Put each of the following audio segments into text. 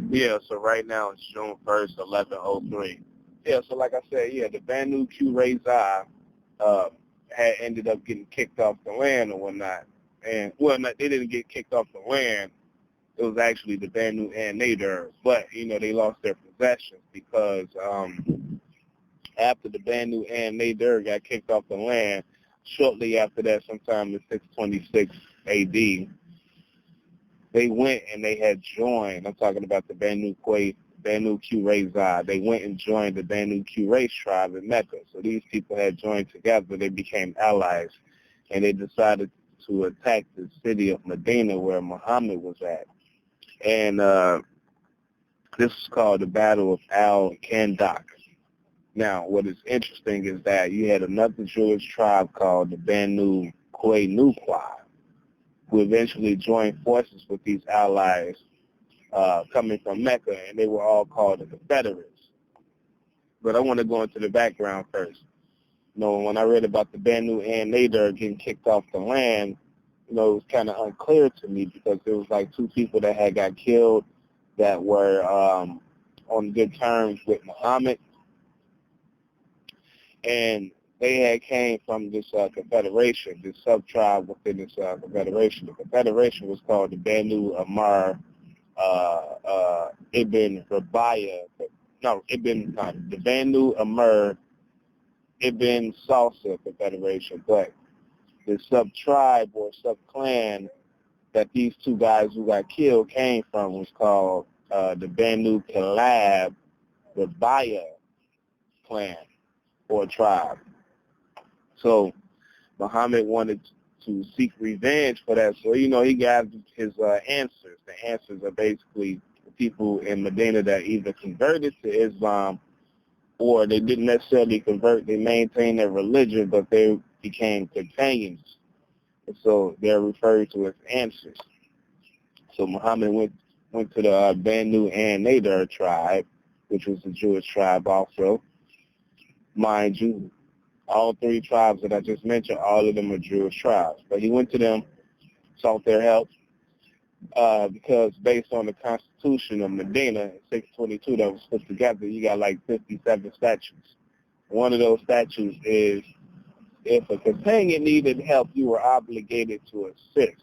Yeah, so right now it's June 1st, 1103. Yeah, so like I said, yeah, the Banu Qurayza uh, had ended up getting kicked off the land or whatnot. And, well, not, they didn't get kicked off the land. It was actually the Banu and Nadir. But, they lost their possessions because after the Banu and Nadir got kicked off the land, shortly after that, sometime in 626 A.D., they went and they had joined. I'm talking about the Banu Qurayza. They went and joined the Banu Quraysh tribe in Mecca. So these people had joined together. They became allies, and they decided to attack the city of Medina where Muhammad was at. And this was called the Battle of Al-Khadak. Now, what is interesting is that you had another Jewish tribe called the Banu Qaynuqa, who eventually joined forces with these allies coming from Mecca, and they were all called the Confederates. But I want to go into the background first. When I read about the Banu and Nadir getting kicked off the land, it was kind of unclear to me because there was like two people that had got killed that were on good terms with Muhammad, and they had came from this confederation, this sub-tribe within this confederation. The confederation was called the Banu Amar Ibn Rabiah, the Banu Amr Ibn Salsa Confederation, but the sub-tribe or sub-clan that these two guys who got killed came from was called the Banu Kalab Rabiah clan or tribe. So Muhammad wanted to seek revenge for that. So, he got his answers. The answers are basically the people in Medina that either converted to Islam or they didn't necessarily convert. They maintained their religion, but they became companions. And so they're referred to as answers. So Muhammad went to the Banu and Nadir tribe, which was a Jewish tribe also. Mind you, all three tribes that I just mentioned, all of them are Jewish tribes. But he went to them, sought their help, because based on the Constitution of Medina in 622 that was put together, you got like 57 statutes. One of those statutes is if a companion needed help, you were obligated to assist.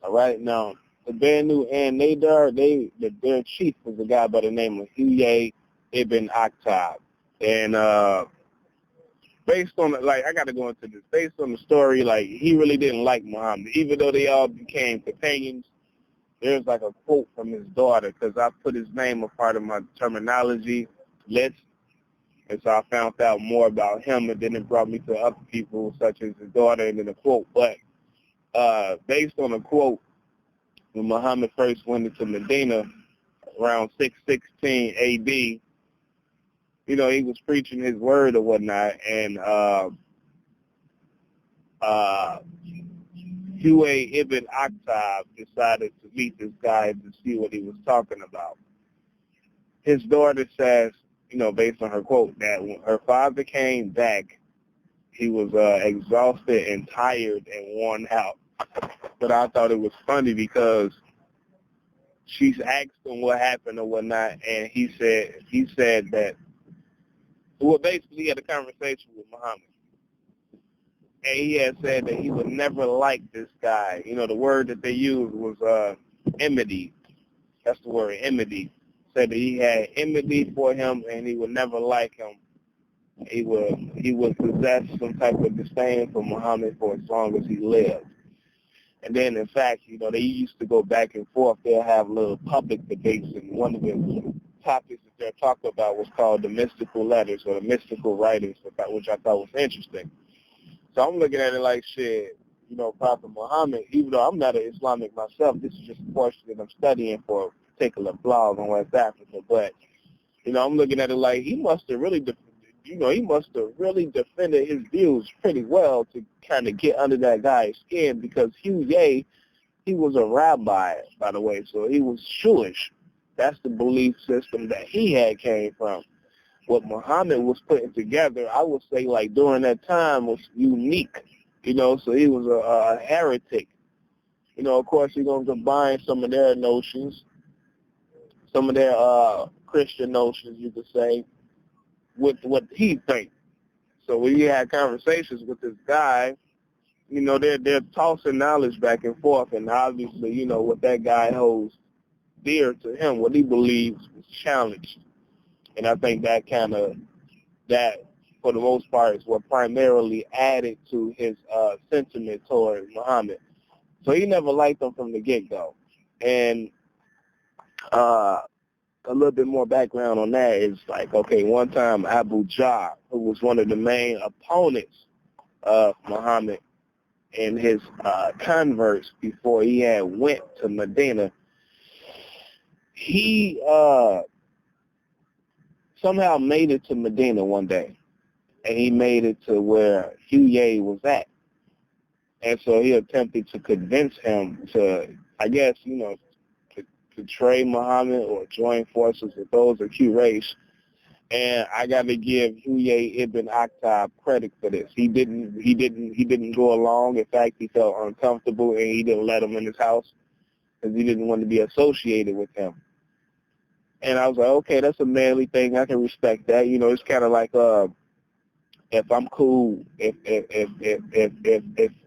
All right? Now, the Banu and Nadir, their chief was a guy by the name of Huyay ibn Akhtab. And based on, I got to go into this. Based on the story, he really didn't like Muhammad. Even though they all became companions, there's like a quote from his daughter, because I put his name a part of my terminology list. And so I found out more about him, and then it brought me to other people, such as his daughter, and then a quote. But based on a quote, when Muhammad first went into Medina around 616 A.D., he was preaching his word or whatnot, and Huay ibn Akhtab decided to meet this guy to see what he was talking about. His daughter says, based on her quote, that when her father came back, he was exhausted and tired and worn out. But I thought it was funny because she's asked him what happened or whatnot, and he said that, well, basically he had a conversation with Muhammad. And he had said that he would never like this guy. The word that they used was enmity. That's the word, enmity. Said that he had enmity for him and he would never like him. He would possess some type of disdain for Muhammad for as long as he lived. And then, in fact, they used to go back and forth. They'll have little public debates, and one of the topics that they're talking about was called the mystical letters or the mystical writings, which I thought was interesting. So I'm looking at it like, shit, Prophet Muhammad, even though I'm not an Islamic myself, this is just a portion that I'm studying for a particular blog on West Africa. But, I'm looking at it like he must have really, defended his views pretty well to kind of get under that guy's skin, because Huyay, he was a rabbi, by the way, so he was Jewish. That's the belief system that he had came from. What Muhammad was putting together, I would say, during that time was unique, so he was a heretic. Of course, you're going to combine some of their notions some of their Christian notions, you could say, with what he thinks. So when you had conversations with this guy, you know, they're tossing knowledge back and forth, and obviously, you know, what that guy holds dear to him, what he believes was challenged. And I think that for the most part is what primarily added to his sentiment toward Muhammad. So he never liked him from the get-go. And a little bit more background on that is like, okay, one time Abu Jahl, who was one of the main opponents of Muhammad and his converts before he had went to Medina, he somehow made it to Medina one day, and he made it to where Huye was at. And so he attempted to convince him to, I guess, you know, to trade Muhammad or join forces with those of Quraysh. And I got to give Huye ibn Akhtab credit for this. He didn't go along. In fact, he felt uncomfortable, and he didn't let him in his house because he didn't want to be associated with him. And I was like, okay, that's a manly thing. I can respect that. You know, it's kind of like if I'm cool, if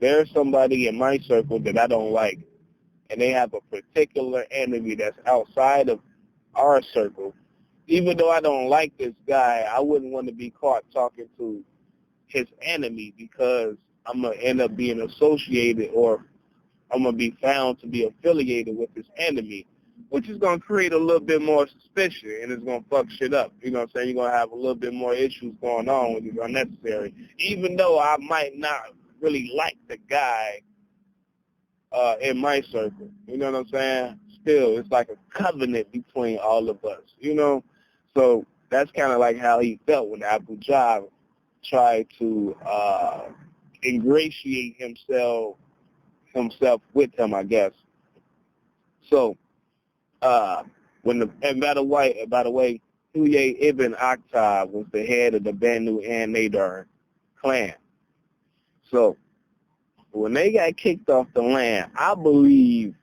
there's somebody in my circle that I don't like, and they have a particular enemy that's outside of our circle, even though I don't like this guy, I wouldn't want to be caught talking to his enemy because I'm going to end up being associated, or I'm going to be found to be affiliated with his enemy, which is going to create a little bit more suspicion, and it's going to fuck shit up. You know what I'm saying? You're going to have a little bit more issues going on, which is unnecessary. Even though I might not really like the guy in my circle. You know what I'm saying? Still, it's like a covenant between all of us, you know? So that's kind of like how he felt when Abu Jahl tried to ingratiate himself with him, I guess. So and by the way, Huye ibn Akhtab was the head of the Banu and Nadar clan. So when they got kicked off the land, I believe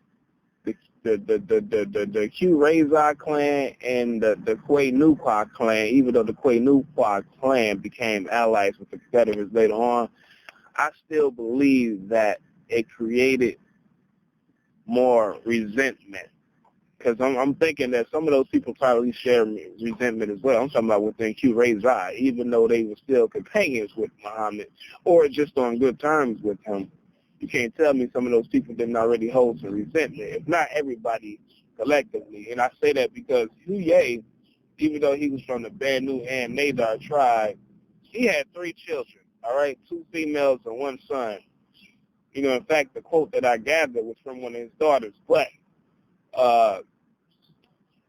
the Qurayza clan and the Quay-Nuqua clan, even though the Quay-Nuqua clan became allies with the Confederates later on, I still believe that it created more resentment. Because I'm thinking that some of those people probably share resentment as well. I'm talking about within Qurayza, even though they were still companions with Muhammad or just on good terms with him. You can't tell me some of those people didn't already hold some resentment, if not everybody collectively. And I say that because Huye, even though he was from the Banu and Nadar tribe, he had 3 children, all right, 2 females and 1 son. You know, in fact, the quote that I gathered was from one of his daughters. But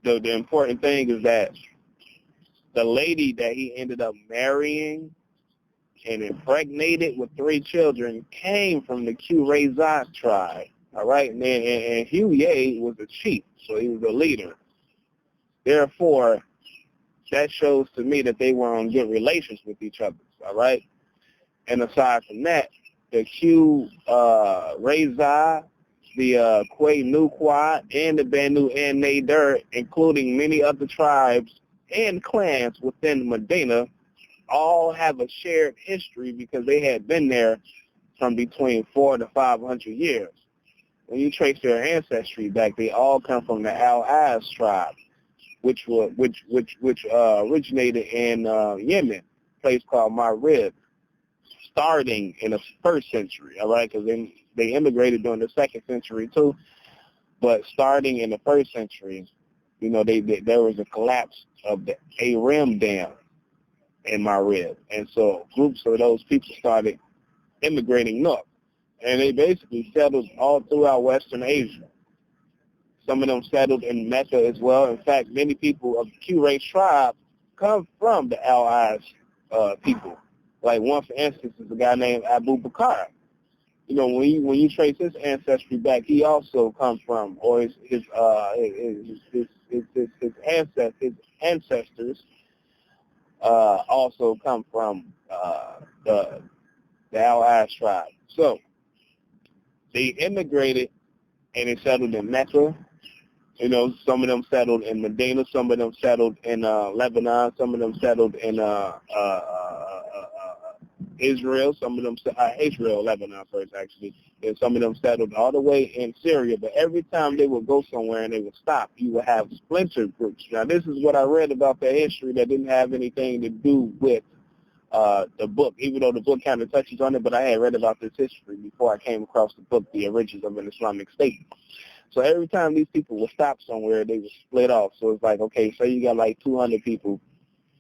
the important thing is that the lady that he ended up marrying and impregnated with 3 children came from the Qurayza tribe, all right? And Huye was a chief, so he was a leader. Therefore, that shows to me that they were on good relations with each other, all right? And aside from that, the Qurayza, the Quay-Nuqua, and the Banu and Nadir, including many other tribes and clans within Medina, all have a shared history because they had been there from between 400 to 500 years. When you trace their ancestry back, they all come from the Al-Az tribe, which originated in Yemen, a place called Marib, starting in the 1st century, all right, because they immigrated during the 2nd century too, but starting in the 1st century, you know, there was a collapse of the Aram Dam in Marib, and so groups of those people started immigrating north, and they basically settled all throughout Western Asia. Some of them settled in Mecca as well. In fact, many people of the Quraysh tribe come from the Al-Az people. Like one, for instance, is a guy named Abu Bakr. You know, when you trace his ancestry back, he also comes from, or his ancestors also come from the Al-Az tribe. So they immigrated and they settled in Mecca, You know, some of them settled in Medina, some of them settled in Lebanon, some of them settled in Israel, some of them, Israel, Lebanon first actually, and some of them settled all the way in Syria. But every time they would go somewhere and they would stop, you would have splinter groups. Now, this is what I read about their history that didn't have anything to do with the book, even though the book kind of touches on it, but I had read about this history before I came across the book, The Origins of an Islamic State. So every time these people would stop somewhere, they would split off. So it's like, okay, say you got like 200 people,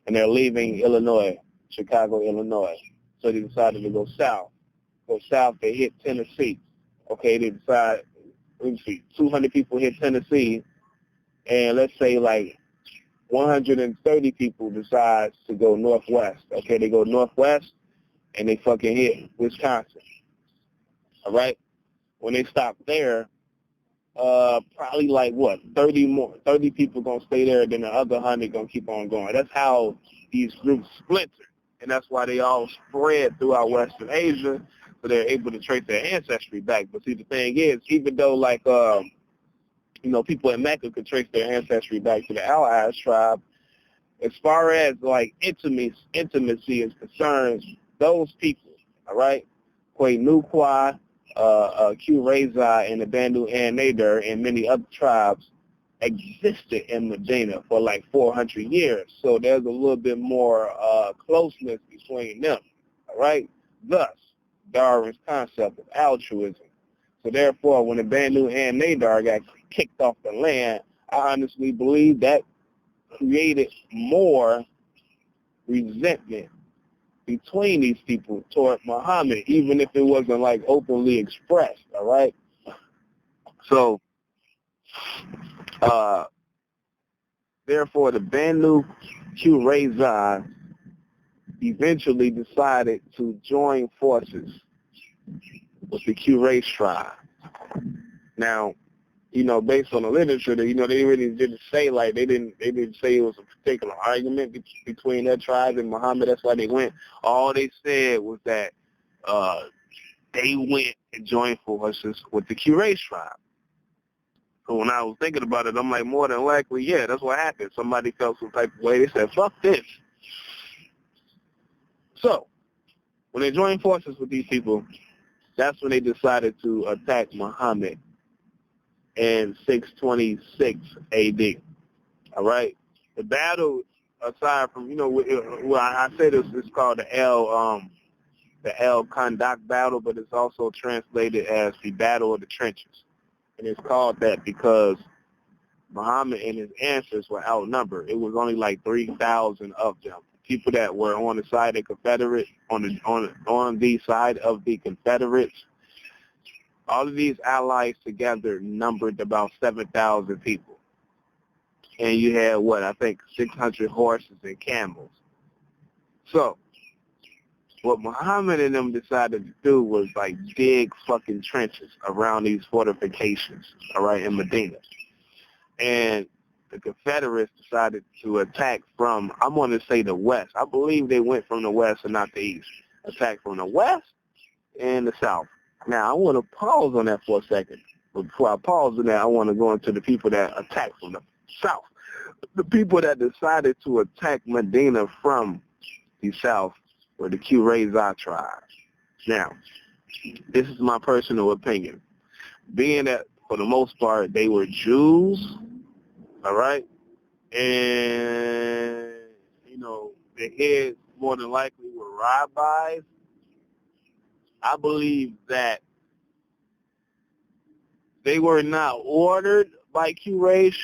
and they're leaving Illinois, Chicago, Illinois. So they decided to go south. Go south, they hit Tennessee. Okay, they decide, let me see, 200 people hit Tennessee, and let's say like 130 people decide to go northwest. Okay, they go northwest, and they fucking hit Wisconsin. All right? When they stop there, probably like what, 30 people gonna stay there, then the other 100 gonna keep on going. That's how these groups splinter, and that's why they all spread throughout Western Asia, so they're able to trace their ancestry back. But see, the thing is, even though like you know, people in Mecca could trace their ancestry back to the Al-Khadak tribe, as far as like intimacy is concerned, those people, all right, Quay-Nuqua, Q-Reza, and the Bandu and Nader, and many other tribes existed in Medina for like 400 years. So there's a little bit more closeness between them, all right? Thus, Darwin's concept of altruism. So therefore, when the Bandu and Nader got kicked off the land, I honestly believe that created more resentment between these people toward Muhammad, even if it wasn't like openly expressed, all right? So, therefore, the Banu Qurayza eventually decided to join forces with the Quraysh tribe. Now, you know, based on the literature, you know, they really didn't say like they didn't say it was a particular argument between their tribe and Muhammad. That's why they went. All they said was that they went and joined forces with the Quraysh tribe. So when I was thinking about it, I'm like, more than likely, yeah, that's what happened. Somebody felt some type of way. They said, fuck this. So when they joined forces with these people, that's when they decided to attack Muhammad in 626 A.D. All right? The battle, aside from, you know, well, I said it's called the Al-Khadak battle, but it's also translated as the Battle of the Trenches. And it's called that because Muhammad and his answers were outnumbered. It was only like 3,000 of them. People that were on the side of Confederate, on the side of the Confederates. All of these allies together numbered about 7,000 people. And you had, what, I think 600 horses and camels. So, what Muhammad and them decided to do was, like, dig fucking trenches around these fortifications, all right, in Medina. And the Confederates decided to attack from, I'm going to say the west. I believe they went from the west and not the east. Attack from the west and the south. Now, I want to pause on that for a second. But before I pause on that, I want to go into the people that attacked from the south. The people that decided to attack Medina from the south were the Qurayza tribe. Now, this is my personal opinion. Being that, for the most part, they were Jews, all right? And, you know, their heads more than likely were rabbis. I believe that they were not ordered by Quraysh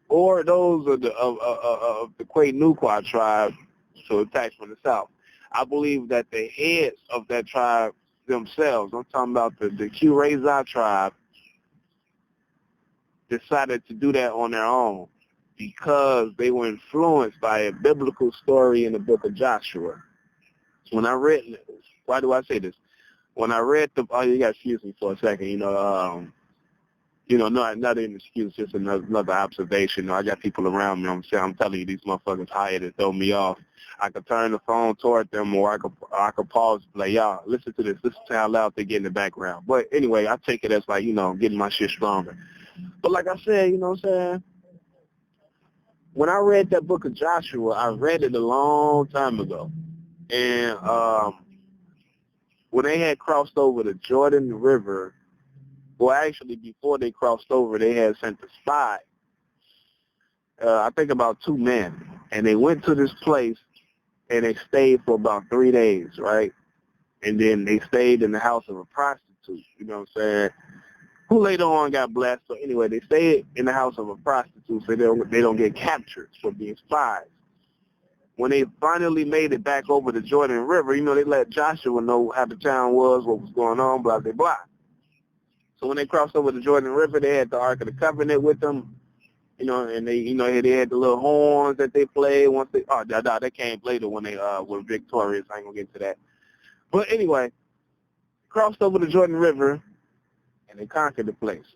or those of the Quay-Nuqua tribe to attack from the south. I believe that the heads of that tribe themselves, I'm talking about the Qurayza tribe, decided to do that on their own because they were influenced by a biblical story in the book of Joshua. When I read, why do I say this? When I read you got to excuse me for a second, not an excuse, just another observation. I got people around me. I'm telling you, these motherfuckers hired to throw me off. I could turn the phone toward them, or I could pause, like, y'all, listen to this. Listen to how loud they get in the background. But anyway, I take it as like, getting my shit stronger. But like I said, you know what I'm saying? When I read that book of Joshua, I read it a long time ago. And when they had crossed over the Jordan River, well, actually, before they crossed over, they had sent a spy, I think about 2 men. And they went to this place, and they stayed for about 3 days, right? And then they stayed in the house of a prostitute, you know what I'm saying, who later on got blessed. So anyway, they stayed in the house of a prostitute so they don't get captured for being spies. When they finally made it back over the Jordan River, you know, they let Joshua know how the town was, what was going on, blah, blah, blah. So when they crossed over the Jordan River, they had the Ark of the Covenant with them, you know, and they, you know, they had the little horns that they played once they, that came later when they were victorious. I ain't going to get to that. But anyway, crossed over the Jordan River, and they conquered the place.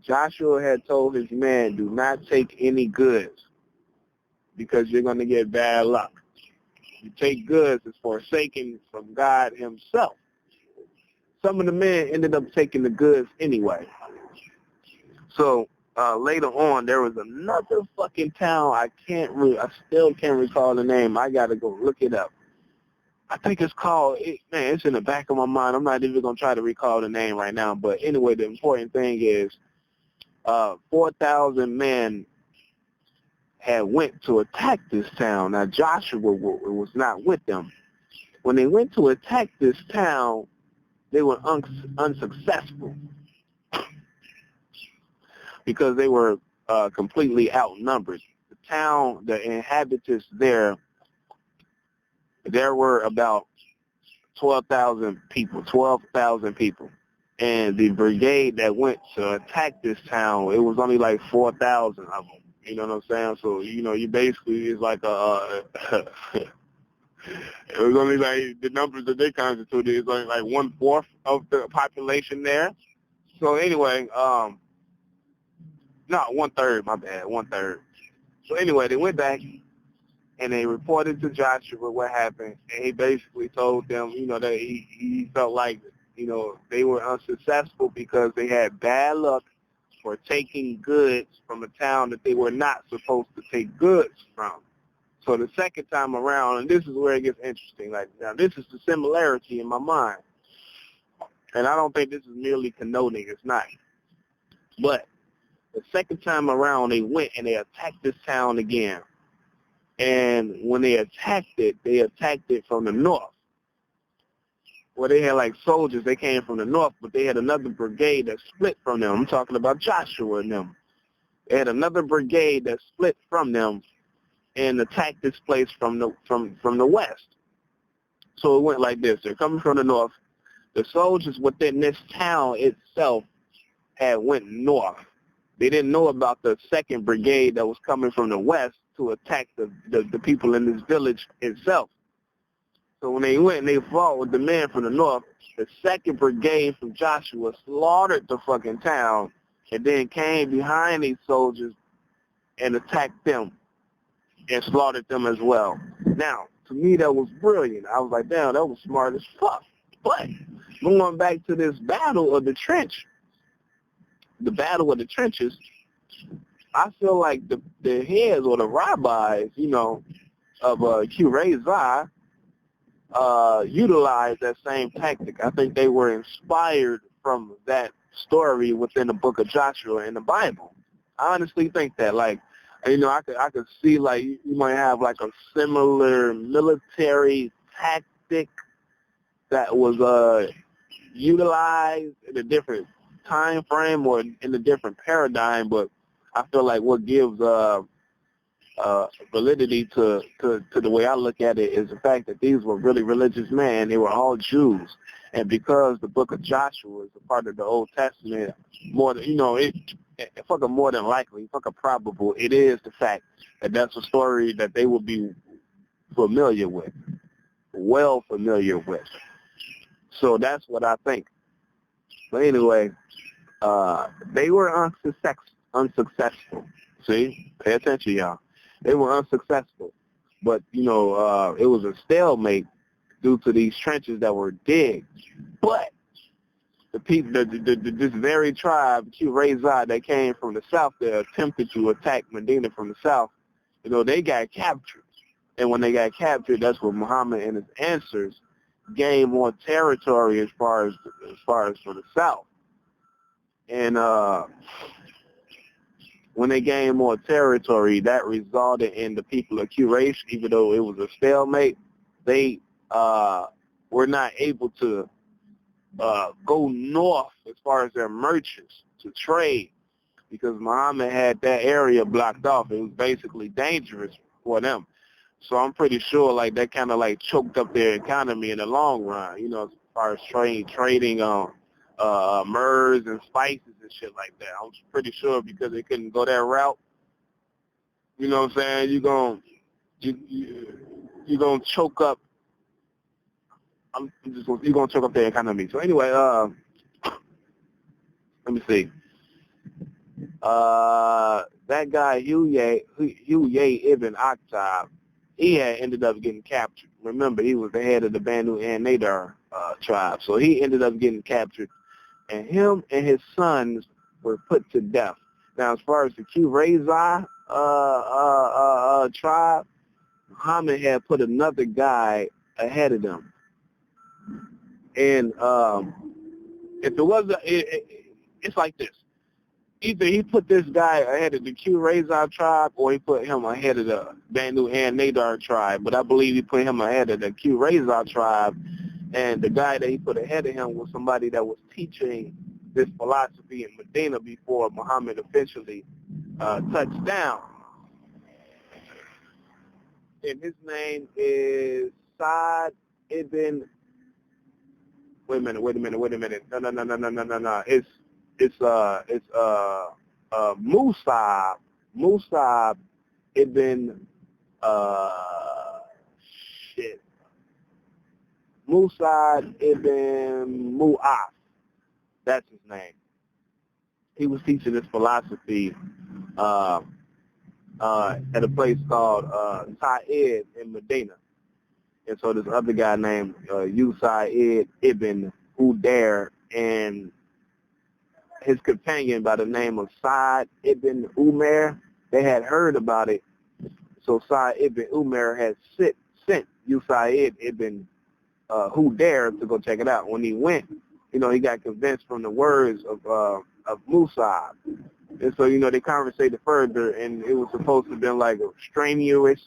Joshua had told his men, do not take any goods because you're going to get bad luck. You take goods, it's forsaken from God himself. Some of the men ended up taking the goods anyway. So later on, there was another fucking town. I still can't recall the name. I got to go look it up. I think it's called, it's in the back of my mind. I'm not even going to try to recall the name right now. But anyway, the important thing is 4,000 men had went to attack this town. Now, Joshua was not with them. When they went to attack this town, they were unsuccessful because they were completely outnumbered. The town, the inhabitants there were about 12,000 people. And the brigade that went to attack this town, it was only like 4,000 of them. You know what I'm saying? So, you know, you basically, it's like it was only like the numbers that they constituted is only like 1/4 of the population there. So anyway, no, 1/3, my bad, 1/3. So anyway, they went back and they reported to Joshua what happened, and he basically told them, you know, that he felt like, you know, they were unsuccessful because they had bad luck for taking goods from a town that they were not supposed to take goods from. So the second time around, and this is where it gets interesting, like, now this is the similarity in my mind, and I don't think this is merely connoting, it's not. But the second time around, they went and they attacked this town again. And when they attacked it from the north. Well, they had like soldiers, they came from the north, but they had another brigade that split from them. I'm talking about Joshua and them. They had another brigade that split from them and attacked this place from the west. So it went like this. They're coming from the north. The soldiers within this town itself had went north. They didn't know about the second brigade that was coming from the west to attack the people in this village itself. So when they went and they fought with the men from the north, the second brigade from Joshua slaughtered the fucking town and then came behind these soldiers and attacked them and slaughtered them as well. Now, to me, that was brilliant. I was like, damn, that was smart as fuck. But going back to this battle of the trenches, I feel like the heads or the rabbis, you know, of Qurayza, utilized that same tactic. I think they were inspired from that story within the book of Joshua in the Bible. I honestly think that, like, you know, I could see, like, you might have like a similar military tactic that was utilized in a different time frame or in a different paradigm, but I feel like what gives validity to the way I look at it is the fact that these were really religious men. They were all Jews. And because the book of Joshua is a part of the Old Testament, more than, you know, fucking more than likely, fucking probable, it is the fact that that's a story that they will be familiar with, well familiar with. So that's what I think. But anyway, they were unsuccessful. See? Pay attention, y'all. They were unsuccessful. But, you know, it was a stalemate due to these trenches that were digged. But the people, this very tribe, Qurayza, that came from the south, that attempted to attack Medina from the south, they got captured. And when they got captured, that's where Muhammad and his answers gained more territory as far as for the south. And when they gained more territory, that resulted in the people of Quraysh, even though it was a stalemate, they were not able to go north as far as their merchants to trade, because Muhammad had that area blocked off. It was basically dangerous for them. So I'm pretty sure like that kind of like choked up their economy in the long run, as far as trading on myrrhs and spices and shit like that. I'm pretty sure because they couldn't go that route. You know what I'm saying? You're gonna choke up. You're gonna choke up their economy. So anyway, let me see. That guy Huyay ibn Akhtab, he had ended up getting captured. Remember, he was the head of the Banu and Nadar tribe, so he ended up getting captured, and him and his sons were put to death. Now, as far as the Qurayza tribe, Muhammad had put another guy ahead of them, and if it wasn't, it's like this. Either he put this guy ahead of the Qurayza tribe, or he put him ahead of the Banu and Nadar tribe. But I believe he put him ahead of the Qurayza tribe, and the guy that he put ahead of him was somebody that was teaching this philosophy in Medina before Muhammad officially touched down. And his name is Sa'd ibn. Wait a minute. No. It's Musab ibn Musab ibn Mu'af. That's his name. He was teaching this philosophy at a place called Sa'id in Medina. And so this other guy named Usaid ibn Udair and his companion by the name of Sa'd ibn Umair, they had heard about it. So Sa'd ibn Umair had sent Usaid ibn Udair to go check it out. When he went, he got convinced from the words of Musab. And so, they conversated further, and it was supposed to have been like strenuous,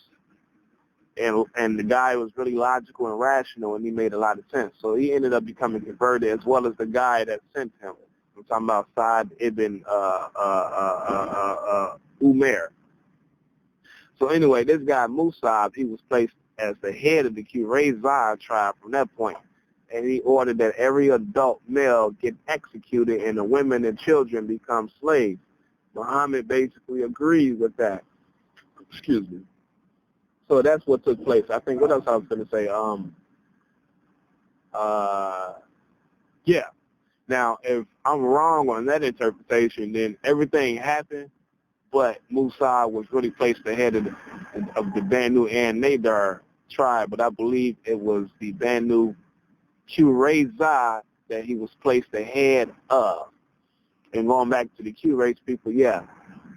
and the guy was really logical and rational, and he made a lot of sense. So he ended up becoming converted, as well as the guy that sent him. I'm talking about Sa'd ibn Umair. So anyway, this guy Musab, he was placed as the head of the Qurayza tribe from that point. And he ordered that every adult male get executed and the women and children become slaves. Muhammad basically agreed with that. Excuse me. So that's what took place. I think, what else I was going to say? Yeah. Now, if I'm wrong on that interpretation, then everything happened, but Musa was really placed ahead of the Banu and Nadar tribe, but I believe it was the Banu Qurayza that he was placed ahead of. And going back to the Quraysh people, yeah,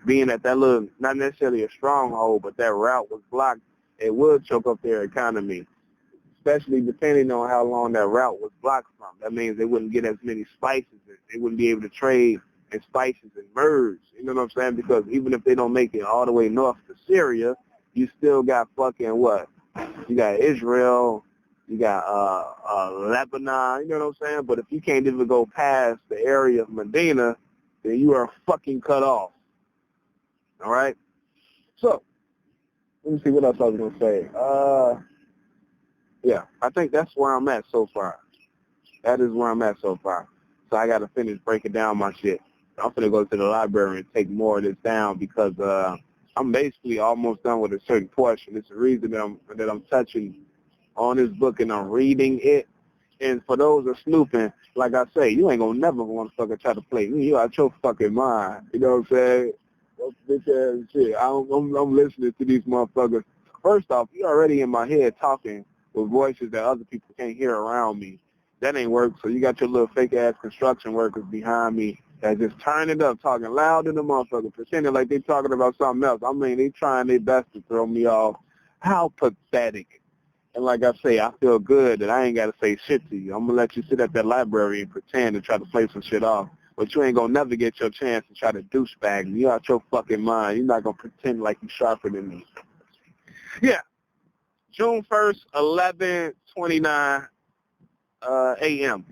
being at that little, not necessarily a stronghold, but that route was blocked, it would choke up their economy, especially depending on how long that route was blocked from. That means they wouldn't get as many spices. They wouldn't be able to trade in spices and myrrhs. You know what I'm saying? Because even if they don't make it all the way north to Syria, you still got fucking what? You got Israel, you got Lebanon, you know what I'm saying? But if you can't even go past the area of Medina, then you are fucking cut off. All right? So, let me see what else I was going to say. Yeah, I think that's where I'm at so far. That is where I'm at so far. So I got to finish breaking down my shit. I'm going to go to the library and take more of this down because I'm basically almost done with a certain portion. It's the reason that I'm touching on this book and I'm reading it. And for those that are snooping, like I say, you ain't going to never want to fucking try to play me. You out your fucking mind. You know what I'm saying? Bitch ass shit. I'm listening to these motherfuckers. First off, you're already in my head talking with voices that other people can't hear around me. That ain't work. So you got your little fake-ass construction workers behind me that just turn it up, talking loud in the motherfucker, pretending like they talking about something else. I mean, they trying their best to throw me off. How pathetic. And like I say, I feel good that I ain't got to say shit to you. I'm going to let you sit at that library and pretend and try to play some shit off. But you ain't going to never get your chance to try to douchebag me. You out your fucking mind. You're not going to pretend like you're sharper than me. Yeah. June 1st, 11:29 a.m.